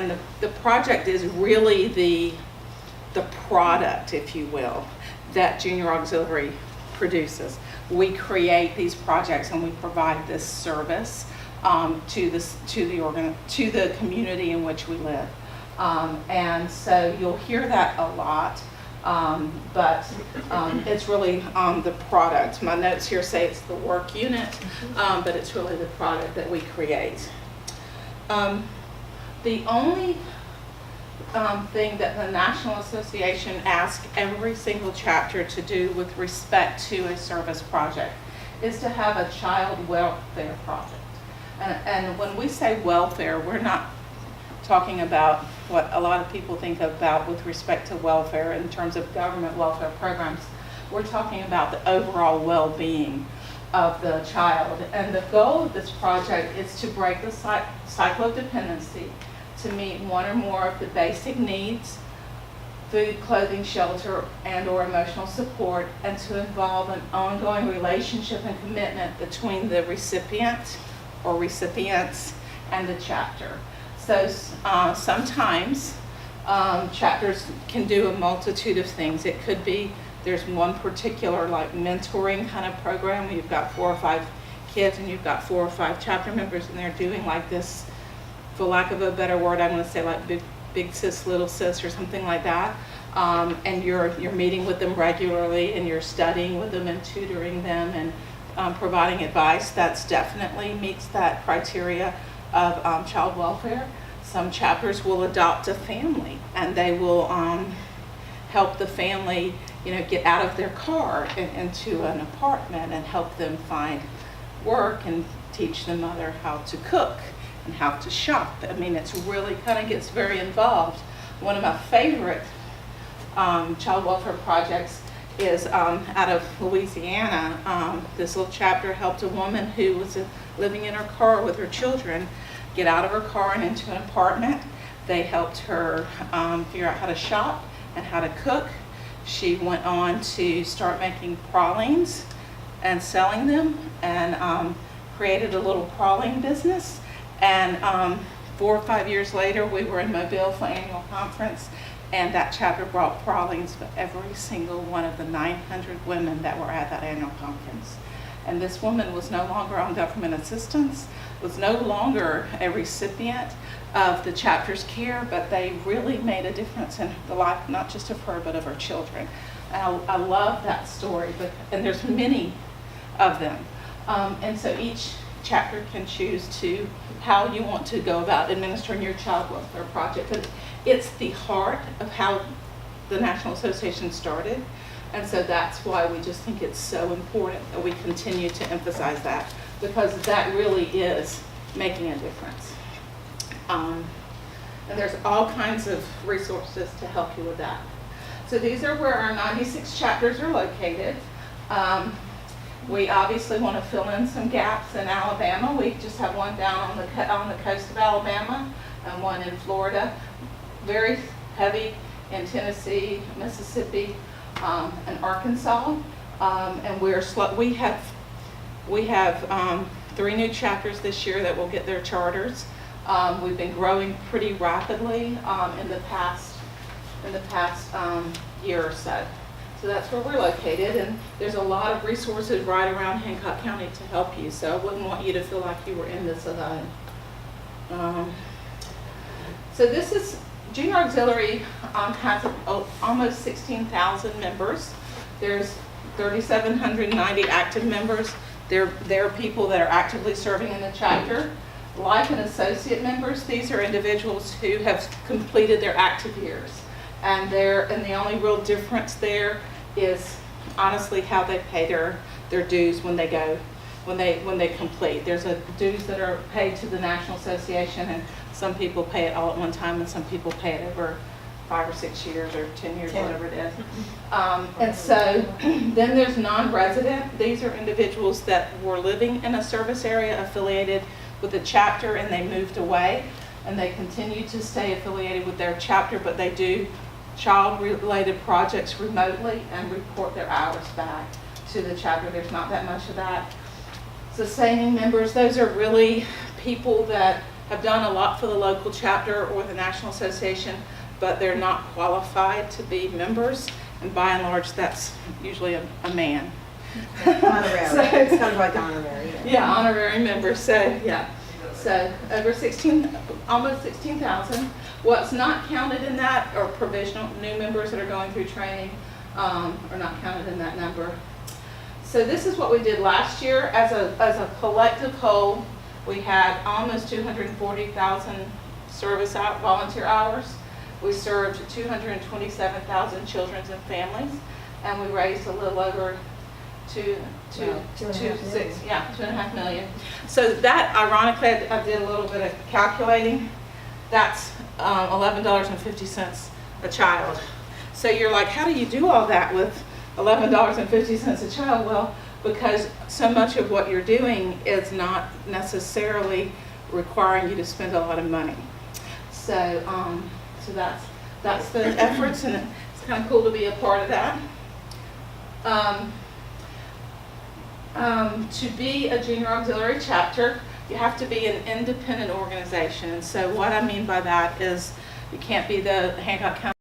and the project is really the product, if you will, that Junior Auxiliary produces. We create these projects and we provide this service to the community in which we live. And so you'll hear that a lot, but it's really the product. My notes here say it's the work unit, but it's really the product that we create. The only thing that the National Association asks every single chapter to do with respect to a service project is to have a child welfare project. And when we say welfare, we're not talking about what a lot of people think about with respect to welfare in terms of government welfare programs. We're talking about the overall well-being of the child. And the goal of this project is to break the cycle of dependency, to meet one or more of the basic needs, food, clothing, shelter, and or emotional support, and to involve an ongoing relationship and commitment between the recipient or recipients and the chapter. So sometimes chapters can do a multitude of things. It could be there's one particular like mentoring kind of program where you've got 4 or 5 kids and you've got 4 or 5 chapter members and they're doing like this, for lack of a better word, I'm going to say like big sis, little sis, or something like that. And you're meeting with them regularly and you're studying with them and tutoring them and providing advice. That's definitely meets that criteria of child welfare. Some chapters will adopt a family and they will help the family, get out of their car and into an apartment and help them find work and teach the mother how to cook and how to shop. I mean, it's really kind of gets very involved. One of my favorite child welfare projects is out of Louisiana. This little chapter helped a woman who was living in her car with her children get out of her car and into an apartment. They helped her figure out how to shop and how to cook. She went on to start making pralines and selling them and created a little praline business. And 4 or 5 years later, we were in Mobile for annual conference, and that chapter brought pralines for every single one of the 900 women that were at that annual conference. And this woman was no longer on government assistance, was no longer a recipient of the chapter's care, but they really made a difference in the life, not just of her, but of her children. And I love that story, and there's many of them. And so each chapter can choose to how you want to go about administering your child welfare project. But it's the heart of how the National Association started. And so that's why we just think it's so important that we continue to emphasize that, because that really is making a difference. And there's all kinds of resources to help you with that. So these are where our 96 chapters are located. We obviously want to fill in some gaps in Alabama. We just have one down on the coast of Alabama and one in Florida. Very heavy in Tennessee, Mississippi, and Arkansas. And we have 3 new chapters this year that will get their charters. We've been growing pretty rapidly in the past year or so. So that's where we're located, and there's a lot of resources right around Hancock County to help you. So I wouldn't want you to feel like you were in this alone. So this is Junior Auxiliary has almost 16,000 members. There's 3,790 active members. There are people that are actively serving in the chapter. Like an associate members, these are individuals who have completed their active years. And the only real difference there is honestly how they pay their dues when they complete. There's dues that are paid to the National Association, and some people pay it all at one time and some people pay it over 5 or 6 years or 10 years, whatever it is. And so then there's non-resident. These are individuals that were living in a service area affiliated with a chapter and they moved away, and they continue to stay affiliated with their chapter, but they do child-related projects remotely and report their hours back to the chapter. There's not that much of that. Sustaining members, those are really people that have done a lot for the local chapter or the National Association, but they're not qualified to be members, and by and large, that's usually a man. Honorary. So- It's kind of like honorary. Yeah, honorary members, so, yeah. So over 16, almost 16,000. What's not counted in that are provisional, new members that are going through training are not counted in that number. So this is what we did last year. As a collective whole, we had almost 240,000 service out, volunteer hours. We served 227,000 children and families, and we raised a little over two, Wow, 2.5 million. So that, ironically, I did a little bit of calculating. That's $11.50 a child. So you're like, how do you do all that with $11.50 a child? Well, because so much of what you're doing is not necessarily requiring you to spend a lot of money. So, so that's the efforts, and it's kind of cool to be a part of that. To be a junior auxiliary chapter, you have to be an independent organization. And so what I mean by that is you can't be the Hancock County